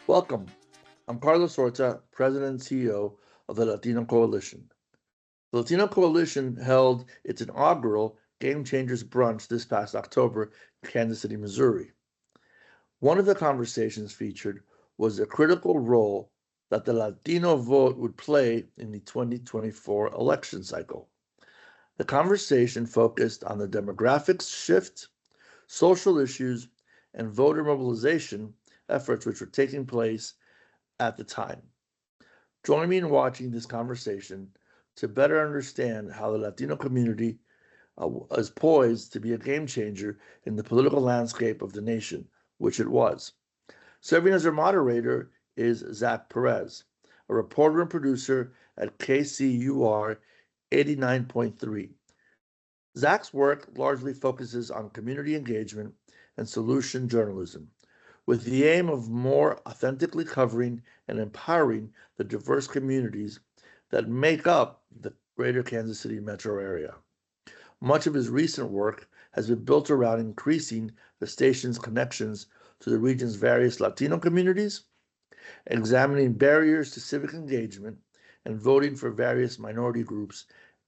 Welcome. I'm Carlos Horta, President and CEO of the Latino Coalition. The Latino Coalition held its inaugural Game Changers Brunch this past October in Kansas City, Missouri. One of the conversations featured was the critical role that the Latino vote would play in the 2024 election cycle. The conversation focused on the demographic shift, social issues, and voter mobilization efforts which were taking place at the time. Join me in watching this conversation to better understand how the Latino community is poised to be a game changer in the political landscape of the nation, which it was. Serving as our moderator is Zach Perez, a reporter and producer at KCUR 89.3. Zach's work largely focuses on community engagement and solution journalism, with the aim of more authentically covering and empowering the diverse communities that make up the greater Kansas City metro area. Much of his recent work has been built around increasing the station's connections to the region's various Latino communities, examining barriers to civic engagement and voting for various minority groups,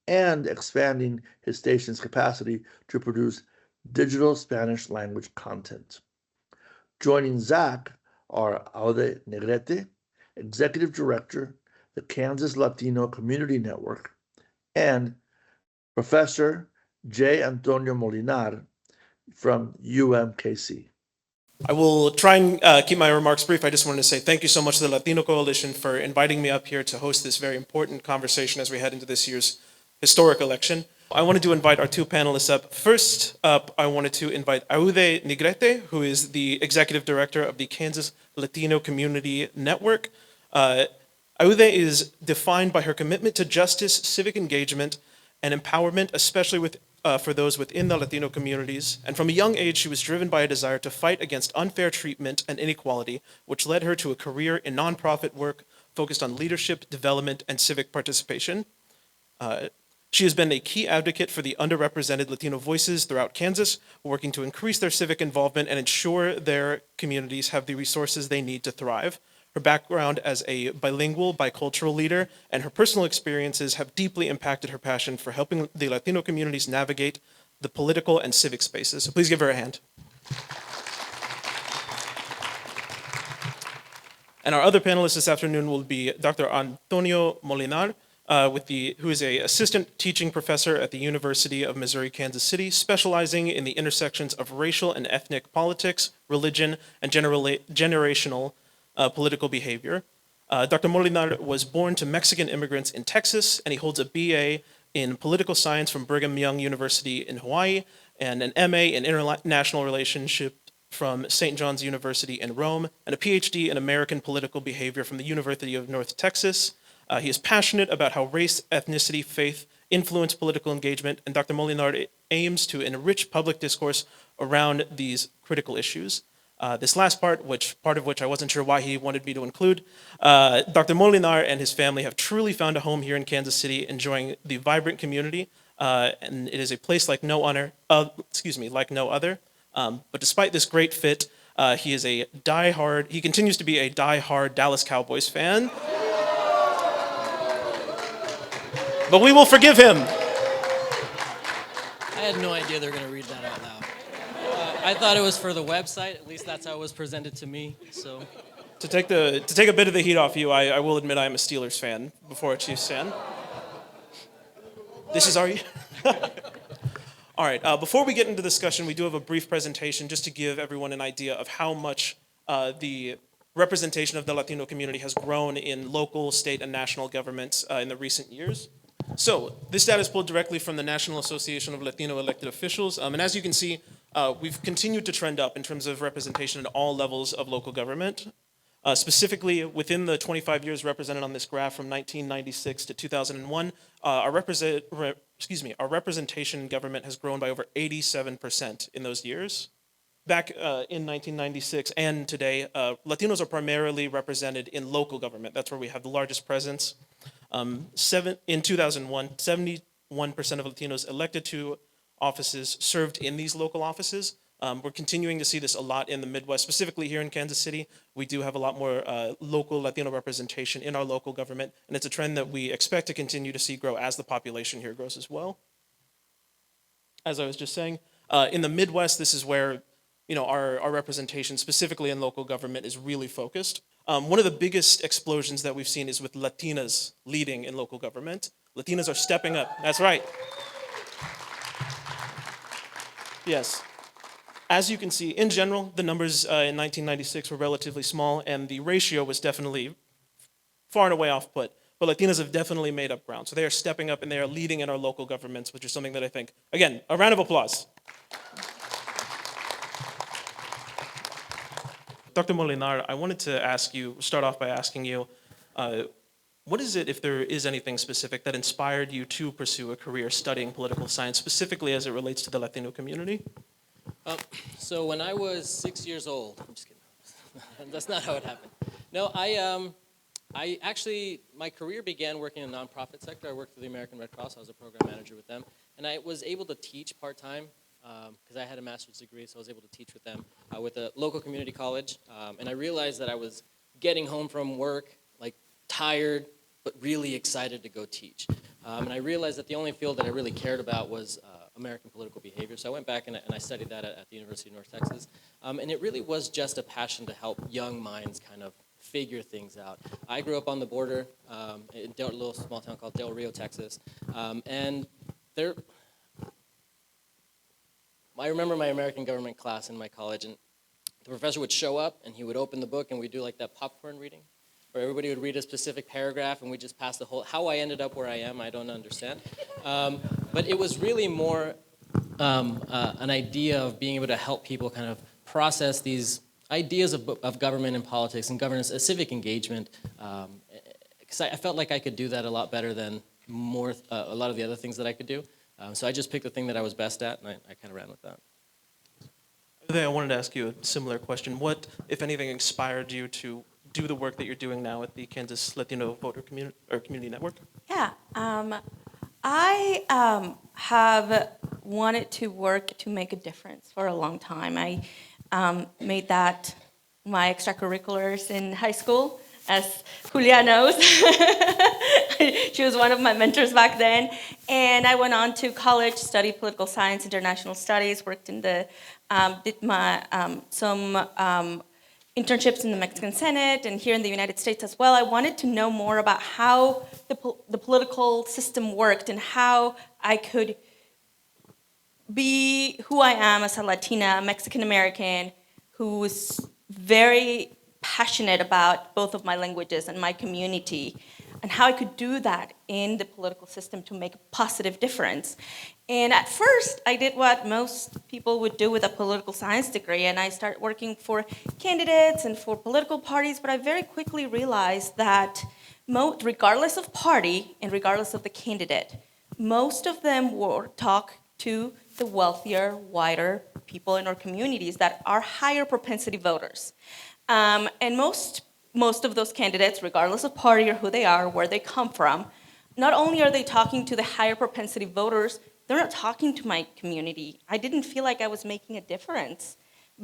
and expanding his station's capacity to produce digital Spanish language content. Joining Zach are Aude Negrete, Executive Director, the Kansas Latino Community Network, and Professor J. Antonio Molinar from UMKC. I will try and keep my remarks brief. I just wanted to say thank you so much to the Latino Coalition for inviting me up here to host this very important conversation as we head into this year's historic election. I wanted to invite our two panelists up. First up, I wanted to invite Aude Negrete, who is the Executive Director of the Kansas Latino Community Network. Aude is defined by her commitment to justice, civic engagement, and empowerment, especially for those within the Latino communities. And from a young age, she was driven by a desire to fight against unfair treatment and inequality, which led her to a career in nonprofit work focused on leadership, development, and civic participation. She has been a key advocate for the underrepresented Latino voices throughout Kansas, working to increase their civic involvement and ensure their communities have the resources they need to thrive. Her background as a bilingual, bicultural leader and her personal experiences have deeply impacted her passion for helping the Latino communities navigate the political and civic spaces. So please give her a hand. And our other panelist this afternoon will be Dr. Antonio Molinar, who is an assistant teaching professor at the University of Missouri, Kansas City, specializing in the intersections of racial and ethnic politics, religion, and generational political behavior. Dr. Molinar was born to Mexican immigrants in Texas, and he holds a BA in political science from Brigham Young University in Hawaii, and an MA in international relationship from St. John's University in Rome, and a PhD in American political behavior from the University of North Texas. He is passionate about how race, ethnicity, faith influence political engagement, and Dr. Molinar aims to enrich public discourse around these critical issues. This last part of which I wasn't sure why he wanted me to include, Dr. Molinar and his family have truly found a home here in Kansas City, enjoying the vibrant community, and it is a place like no other. But despite this great fit, he continues to be a die-hard Dallas Cowboys fan. But we will forgive him. I had no idea they were going to read that out loud. I thought it was for the website. At least that's how it was presented to me. So, to take a bit of the heat off you, I will admit I am a Steelers fan before a Chiefs fan. This is our year. All right. Before we get into discussion, we do have a brief presentation just to give everyone an idea of how much the representation of the Latino community has grown in local, state, and national governments in the recent years. So this data is pulled directly from the National Association of Latino Elected Officials. And as you can see, we've continued to trend up in terms of representation at all levels of local government. Specifically, within the 25 years represented on this graph from 1996 to 2001, our representation in government has grown by over 87% in those years. Back in 1996 and today, Latinos are primarily represented in local government. That's where we have the largest presence. In 2001, 71% of Latinos elected to offices served in these local offices. We're continuing to see this a lot in the Midwest, specifically here in Kansas City. We do have a lot more local Latino representation in our local government, and it's a trend that we expect to continue to see grow as the population here grows as well. As I was just saying, in the Midwest, this is where our representation, specifically in local government, is really focused. One of the biggest explosions that we've seen is with Latinas leading in local government. Latinas are stepping up. That's right. Yes. As you can see, in general, the numbers in 1996 were relatively small, and the ratio was definitely far and away off put. But Latinas have definitely made up ground. So they are stepping up and they are leading in our local governments, which is something that I think, again, a round of applause. Dr. Molinar, I wanted to start off by asking you, what is it, if there is anything specific, that inspired you to pursue a career studying political science, specifically as it relates to the Latino community? So when I was 6 years old, I'm just kidding. That's not how it happened. No, I actually, my career began working in the nonprofit sector. I worked for the American Red Cross. I was a program manager with them. And I was able to teach part-time because I had a master's degree, so I was able to teach with them with a local community college. And I realized that I was getting home from work, like tired, but really excited to go teach. And I realized that the only field that I really cared about was American political behavior. So I went back and I studied that at the University of North Texas. And it really was just a passion to help young minds kind of figure things out. I grew up on the border in a little small town called Del Rio, Texas. And there, I remember my American government class in my college, and the professor would show up and he would open the book and we'd do like that popcorn reading, where everybody would read a specific paragraph and we just pass the whole, how I ended up where I am, I don't understand. But it was really more an idea of being able to help people kind of process these ideas of government and politics and governance, civic engagement, because I felt like I could do that a lot better than a lot of the other things that I could do. So I just picked the thing that I was best at, and I kind of ran with that. I wanted to ask you a similar question. What, if anything, inspired you to do the work that you're doing now at the Kansas Latino Voter Community Network? Yeah, I have wanted to work to make a difference for a long time. I made that my extracurriculars in high school, as Julia knows. She was one of my mentors back then. And I went on to college, studied political science, international studies, worked in the, did my, some internships in the Mexican Senate and here in the United States as well. I wanted to know more about how the political system worked and how I could be who I am as a Latina, Mexican American, who is very passionate about both of my languages and my community, and how I could do that in the political system to make a positive difference. And at first, I did what most people would do with a political science degree, and I started working for candidates and for political parties, but I very quickly realized that regardless of party and regardless of the candidate, most of them would talk to the wealthier, whiter people in our communities that are higher propensity voters. And most of those candidates, regardless of party or who they are, where they come from, not only are they talking to the higher propensity voters, they're not talking to my community. I didn't feel like I was making a difference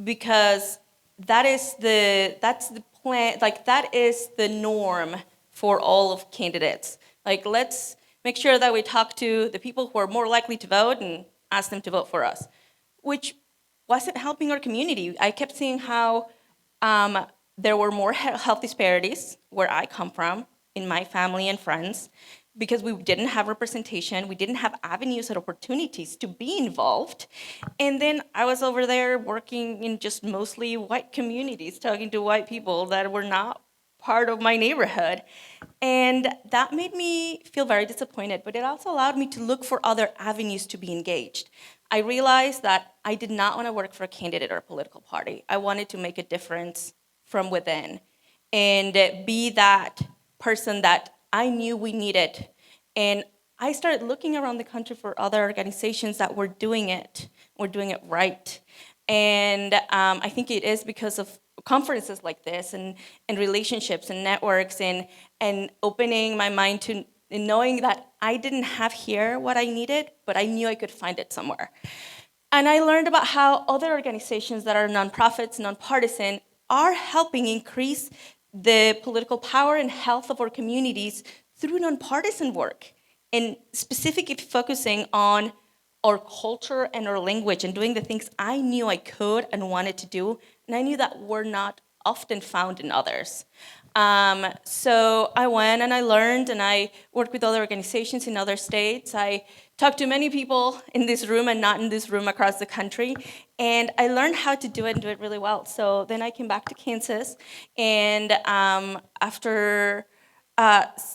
because that's the plan, like that is the norm for all of candidates. Like, let's make sure that we talk to the people who are more likely to vote and ask them to vote for us, which wasn't helping our community. I kept seeing how there were more health disparities where I come from, in my family and friends, because we didn't have representation, we didn't have avenues and opportunities to be involved. And then I was over there working in just mostly white communities, talking to white people that were not part of my neighborhood. And that made me feel very disappointed, but it also allowed me to look for other avenues to be engaged. I realized that I did not want to work for a candidate or a political party. I wanted to make a difference from within and be that person that I knew we needed. And I started looking around the country for other organizations that were doing it right. And I think it is because of conferences like this and relationships and networks and opening my mind to knowing that I didn't have here what I needed, but I knew I could find it somewhere. And I learned about how other organizations that are nonprofits, nonpartisan, are helping increase the political power and health of our communities through nonpartisan work, and specifically focusing on our culture and our language and doing the things I knew I could and wanted to do, and I knew that were not often found in others. So I went and I learned, and I worked with other organizations in other states. I talked to many people in this room and not in this room across the country, and I learned how to do it and do it really well. So then I came back to Kansas, and after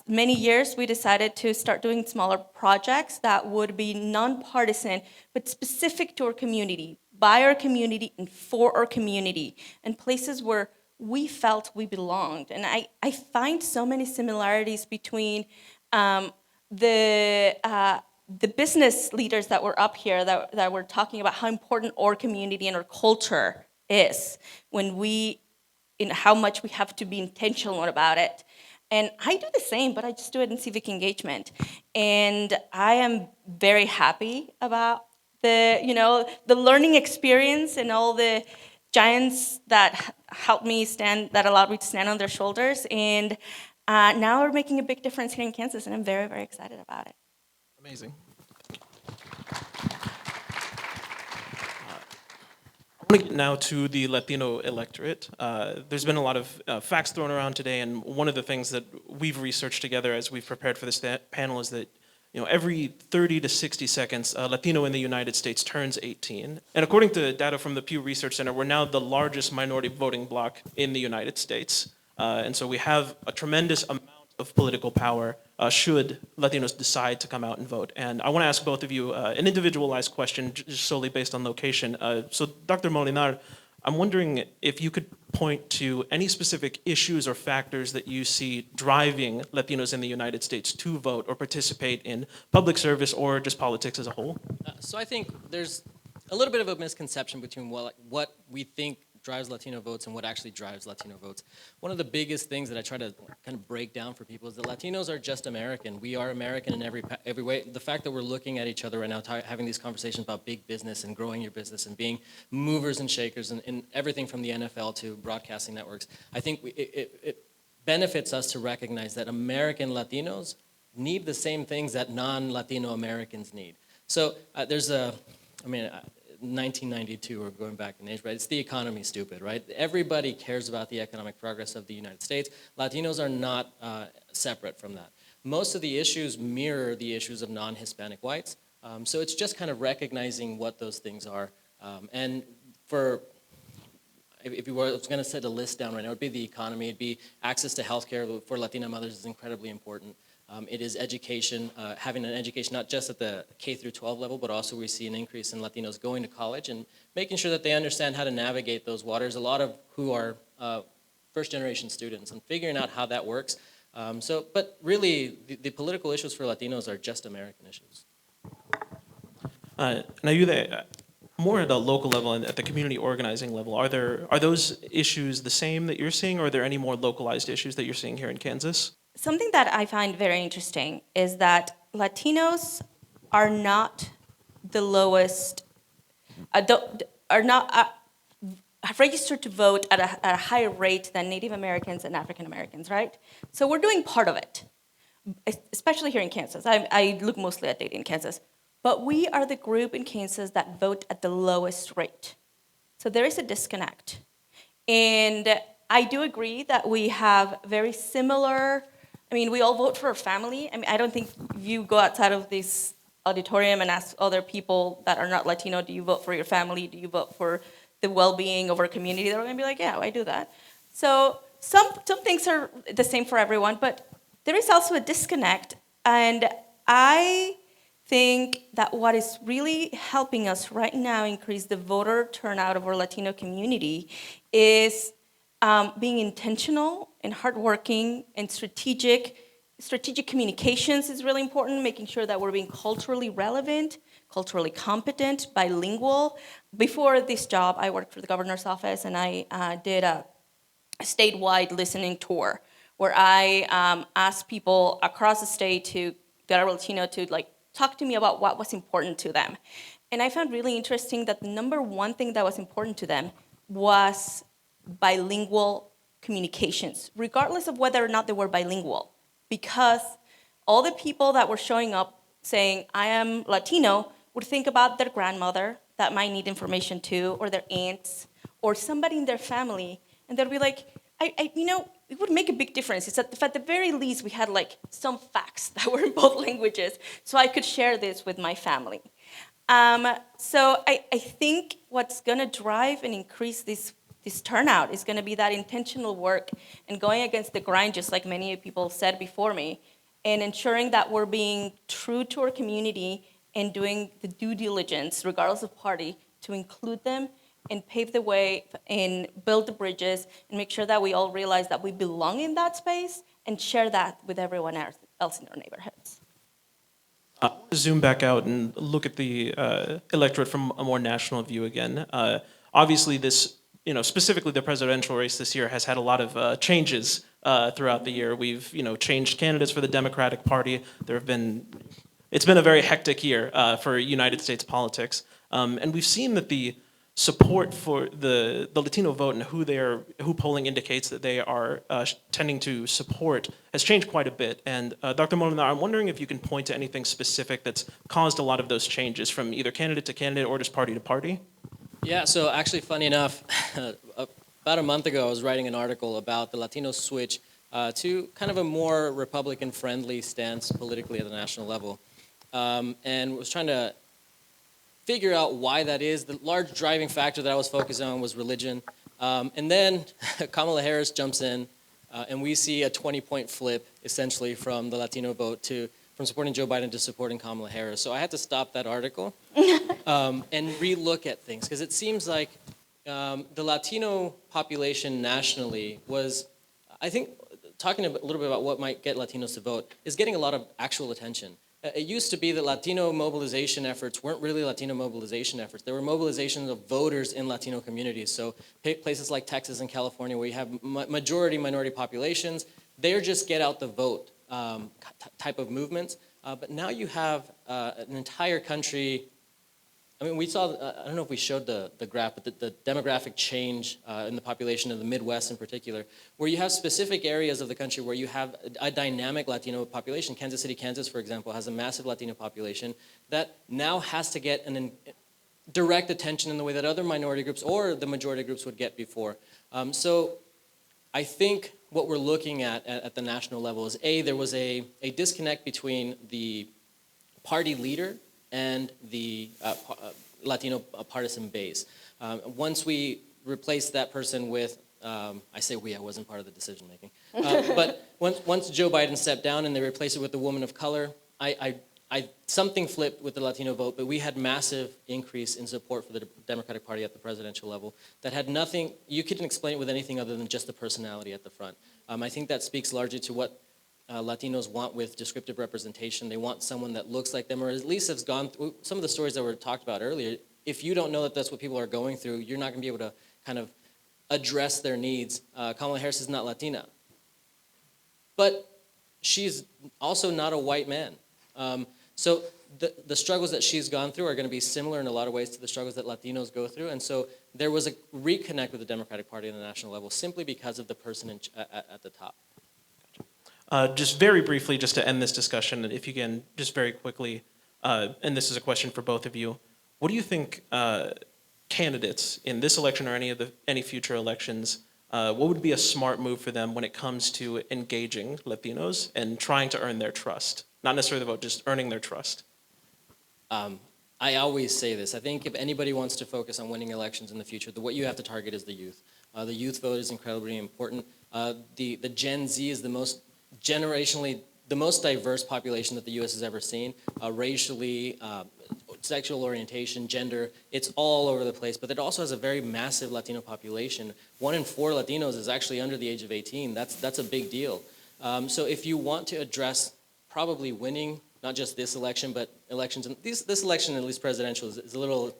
many years, we decided to start doing smaller projects that would be nonpartisan, but specific to our community, by our community, and for our community, and places where we felt we belonged. And I find so many similarities between the business leaders that were up here that were talking about how important our community and our culture is when in how much we have to be intentional about it. And I do the same, but I just do it in civic engagement. And I am very happy about the learning experience and all the giants that helped me stand, that allowed me to stand on their shoulders. And now we're making a big difference here in Kansas, and I'm very, very excited about it. Amazing. I want to get now to the Latino electorate. There's been a lot of facts thrown around today, and one of the things that we've researched together as we've prepared for this panel is that every 30 to 60 seconds, a Latino in the United States turns 18. And according to data from the Pew Research Center, we're now the largest minority voting bloc in the United States. And so we have a tremendous amount of political power should Latinos decide to come out and vote. And I want to ask both of you an individualized question just solely based on location. So Dr. Molinar, I'm wondering if you could point to any specific issues or factors that you see driving Latinos in the United States to vote or participate in public service or just politics as a whole. So I think there's a little bit of a misconception between what we think drives Latino votes and what actually drives Latino votes. One of the biggest things that I try to kind of break down for people is that Latinos are just American. We are American in every way. The fact that we're looking at each other right now, having these conversations about big business and growing your business and being movers and shakers and everything from the NFL to broadcasting networks, I think it benefits us to recognize that American Latinos need the same things that non-Latino Americans need. So there's 1992, or going back in age, right? It's the economy, stupid, right? Everybody cares about the economic progress of the United States. Latinos are not separate from that. Most of the issues mirror the issues of non-Hispanic whites. So it's just kind of recognizing what those things are. And if you were going to set a list down right now, it would be the economy. It'd be access to healthcare for Latina mothers is incredibly important. It is education, having an education not just at the K through 12 level, but also we see an increase in Latinos going to college and making sure that they understand how to navigate those waters. A lot of who are first generation students and figuring out how that works. But really, the political issues for Latinos are just American issues. Now you there, more at a local level and at the community organizing level, are those issues the same that you're seeing, or are there any more localized issues that you're seeing here in Kansas? Something that I find very interesting is that Latinos are not the lowest, are registered to vote at a higher rate than Native Americans and African Americans, right? So we're doing part of it, especially here in Kansas. I look mostly at data in Kansas. But we are the group in Kansas that vote at the lowest rate. So there is a disconnect. And I do agree that we have very similar, we all vote for our family. I don't think if you go outside of this auditorium and ask other people that are not Latino, do you vote for your family? Do you vote for the well-being of our community? They're going to be like, yeah, I do that. So some things are the same for everyone, but there is also a disconnect. And I think that what is really helping us right now increase the voter turnout of our Latino community is being intentional and hardworking and strategic. Strategic communications is really important, making sure that we're being culturally relevant, culturally competent, bilingual. Before this job, I worked for the governor's office, and I did a statewide listening tour where I asked people across the state that are Latino to talk to me about what was important to them. And I found really interesting that the number one thing that was important to them was bilingual communications, regardless of whether or not they were bilingual. Because all the people that were showing up saying, I am Latino, would think about their grandmother that might need information too, or their aunts, or somebody in their family, and they'd be like, it would make a big difference. It's that if at the very least we had like some facts that were in both languages, so I could share this with my family. So I think what's gonna drive and increase this turnout is gonna be that intentional work and going against the grind, just like many people said before me, and ensuring that we're being true to our community and doing the due diligence, regardless of party, to include them and pave the way and build the bridges and make sure that we all realize that we belong in that space and share that with everyone else in our neighborhoods. Zoom back out and look at the electorate from a more national view again. Obviously, this, specifically the presidential race this year has had a lot of changes throughout the year. We've, changed candidates for the Democratic Party. It's been a very hectic year for United States politics, and we've seen that the support for the Latino vote and who polling indicates that they are tending to support has changed quite a bit. And Dr. Molinar, I'm wondering if you can point to anything specific that's caused a lot of those changes from either candidate to candidate or just party to party? Yeah, so actually, funny enough, about a month ago, I was writing an article about the Latino switch to kind of a more Republican-friendly stance politically at the national level, and was trying to figure out why that is. The large driving factor that I was focused on was religion. And then Kamala Harris jumps in, and we see a 20-point flip, essentially, from the Latino vote from supporting Joe Biden to supporting Kamala Harris. So I had to stop that article and re-look at things, because it seems like the Latino population nationally was, I think, talking a little bit about what might get Latinos to vote, is getting a lot of actual attention. It used to be that Latino mobilization efforts weren't really Latino mobilization efforts. There were mobilizations of voters in Latino communities. So places like Texas and California, where you have majority minority populations, they're just get out the vote type of movements. But now you have an entire country. I mean, we saw, I don't know if we showed the graph, but the demographic change in the population of the Midwest in particular, where you have specific areas of the country where you have a dynamic Latino population. Kansas City, Kansas, for example, has a massive Latino population that now has to get direct attention in the way that other minority groups or the majority groups would get before. So I think what we're looking at the national level is, there was a disconnect between the party leader and the Latino partisan base. Once we replaced that person with, I say we, I wasn't part of the decision making, but once Joe Biden stepped down and they replaced it with a woman of color, something flipped with the Latino vote, but we had massive increase in support for the Democratic Party at the presidential level that had nothing, you couldn't explain it with anything other than just the personality at the front. I think that speaks largely to what Latinos want with descriptive representation. They want someone that looks like them, or at least has gone through some of the stories that were talked about earlier. If you don't know that that's what people are going through, you're not going to be able to kind of address their needs. Kamala Harris is not Latina, but she's also not a white man. So the struggles that she's gone through are going to be similar in a lot of ways to the struggles that Latinos go through. And so there was a reconnect with the Democratic Party on the national level simply because of the person at the top. Just very briefly, just to end this discussion, if you can, just very quickly, and this is a question for both of you, what do you think candidates in this election or any future elections, what would be a smart move for them when it comes to engaging Latinos and trying to earn their trust? Not necessarily the vote, just earning their trust. I always say this. I think if anybody wants to focus on winning elections in the future, what you have to target is the youth. The youth vote is incredibly important. The Gen Z is the most generationally, the most diverse population that the U.S. has ever seen, racially, sexual orientation, gender, it's all over the place, but it also has a very massive Latino population. 1 in 4 Latinos is actually under the age of 18. That's a big deal. So if you want to address probably winning, not just this election, but elections, and this election, at least presidential, is a little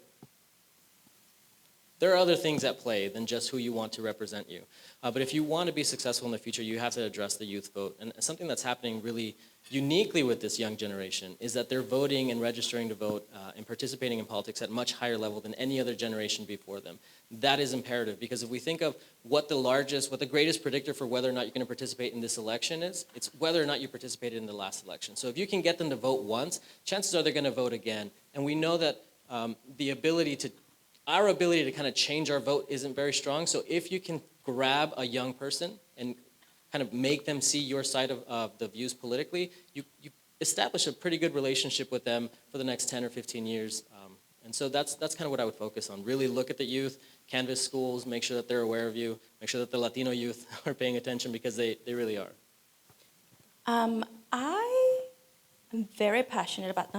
There are other things at play than just who you want to represent you. But if you want to be successful in the future, you have to address the youth vote. And something that's happening really uniquely with this young generation is that they're voting and registering to vote and participating in politics at much higher level than any other generation before them. That is imperative, because if we think of what the greatest predictor for whether or not you're going to participate in this election is, it's whether or not you participated in the last election. So if you can get them to vote once, chances are they're going to vote again. And we know that our ability to kind of change our vote isn't very strong. So if you can grab a young person and kind of make them see your side of the views politically, you establish a pretty good relationship with them for the next 10 or 15 years. And so that's kind of what I would focus on. Really look at the youth, canvass schools, make sure that they're aware of you, make sure that the Latino youth are paying attention, because they really are. I am very passionate about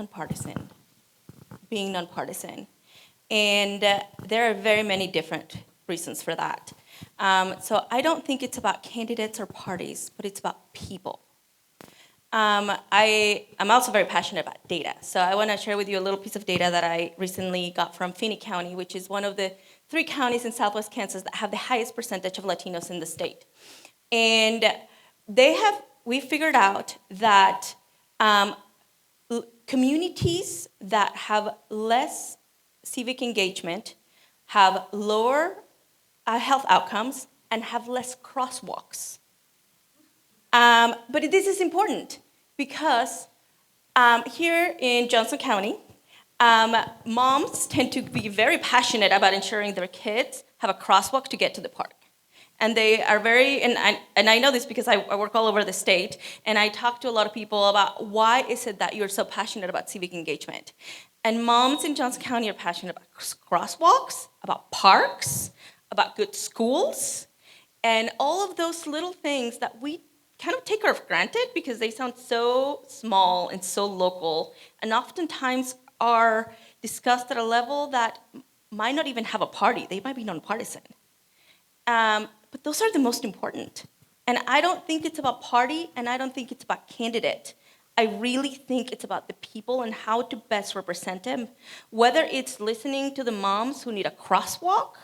being nonpartisan. And there are very many different reasons for that. So I don't think it's about candidates or parties, but it's about people. I'm also very passionate about data. So I want to share with you a little piece of data that I recently got from Finney County, which is one of the 3 counties in Southwest Kansas that have the highest percentage of Latinos in the state. And we figured out that communities that have less civic engagement have lower health outcomes and have less crosswalks. But this is important because here in Johnson County, moms tend to be very passionate about ensuring their kids have a crosswalk to get to the park. And they are and I know this because I work all over the state, and I talk to a lot of people about why is it that you're so passionate about civic engagement. And moms in Johnson County are passionate about crosswalks, about parks, about good schools, and all of those little things that we kind of take for granted because they sound so small and so local, and oftentimes are discussed at a level that might not even have a party. They might be nonpartisan. But those are the most important. And I don't think it's about party, and I don't think it's about candidate. I really think it's about the people and how to best represent them, whether it's listening to the moms who need a crosswalk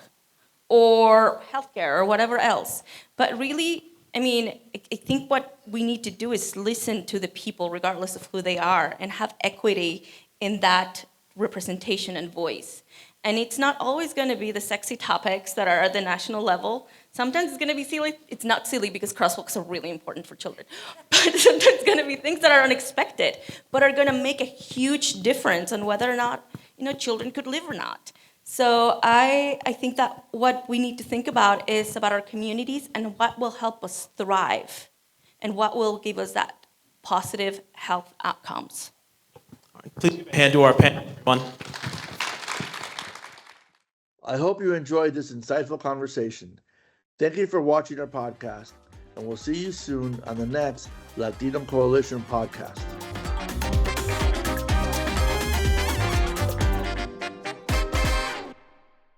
or healthcare or whatever else. But really, I think what we need to do is listen to the people regardless of who they are and have equity in that representation and voice. And it's not always going to be the sexy topics that are at the national level. Sometimes it's going to be silly. It's not silly because crosswalks are really important for children. But sometimes it's going to be things that are unexpected, but are going to make a huge difference on whether or not children could live or not. So I think that what we need to think about is about our communities and what will help us thrive and what will give us that positive health outcomes. All right, please give a hand to our panel, everyone. I hope you enjoyed this insightful conversation. Thank you for watching our podcast, and we'll see you soon on the next Latino Coalition podcast.